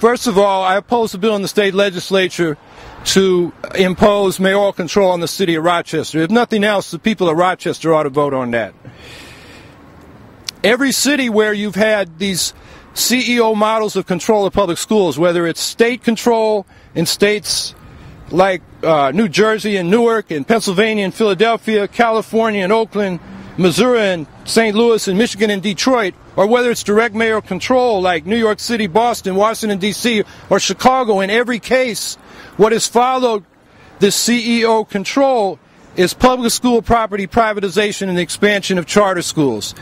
First of all, I oppose the bill in the state legislature to impose mayoral control on the city of Rochester. If nothing else, the people of Rochester ought to vote on that. Every city where you've had these CEO models of control of public schools, whether it's state control in states like New Jersey and Newark and Pennsylvania and Philadelphia, California and Oakland, Missouri and St. Louis and Michigan and Detroit, or whether it's direct mayoral control like New York City, Boston, Washington, D.C., or Chicago, in every case, what has followed this CEO control is public school property privatization and the expansion of charter schools.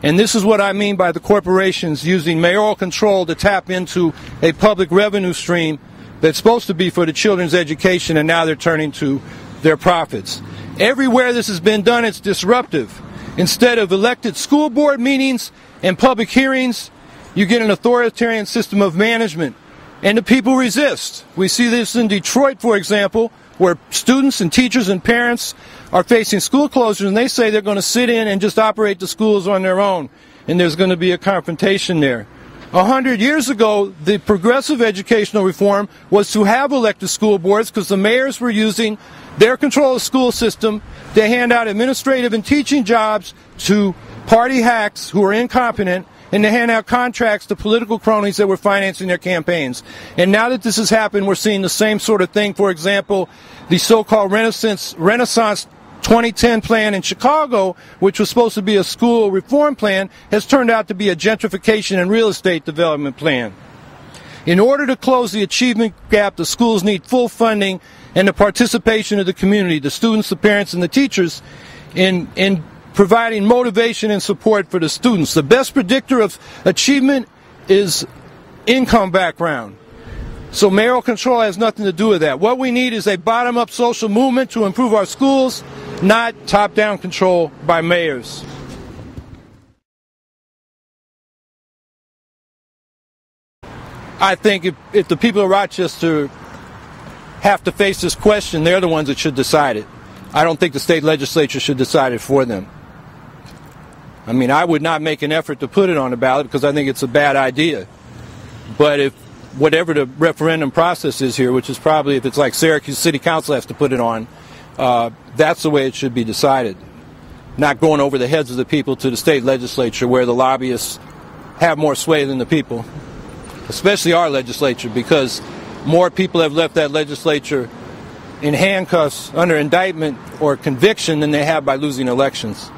And this is what I mean by the corporations using mayoral control to tap into a public revenue stream that's supposed to be for the children's education, and now they're turning to their profits. Everywhere this has been done, it's disruptive. Instead of elected school board meetings and public hearings, you get an authoritarian system of management, and the people resist. We see this in Detroit, for example, where students and teachers and parents are facing school closures, and they say they're going to sit in and just operate the schools on their own, and there's going to be a confrontation there. 100 years ago, the progressive educational reform was to have elected school boards because the mayors were using their control of the school system to hand out administrative and teaching jobs to party hacks who are incompetent, and to hand out contracts to political cronies that were financing their campaigns. And now that this has happened, we're seeing the same sort of thing. For example, the so-called Renaissance 2010 plan in Chicago, which was supposed to be a school reform plan, has turned out to be a gentrification and real estate development plan. In order to close the achievement gap, the schools need full funding and the participation of the community, the students, the parents, and the teachers in providing motivation and support for the students. The best predictor of achievement is income background. So mayoral control has nothing to do with that. What we need is a bottom-up social movement to improve our schools, not top-down control by mayors. I think if the people of Rochester have to face this question, they're the ones that should decide it. I don't think the state legislature should decide it for them. I mean, I would not make an effort to put it on the ballot because I think it's a bad idea. But if whatever the referendum process is here, which is probably, if it's like Syracuse City Council has to put it on, that's the way it should be decided. Not going over the heads of the people to the state legislature where the lobbyists have more sway than the people, especially our legislature, because more people have left that legislature in handcuffs under indictment or conviction than they have by losing elections.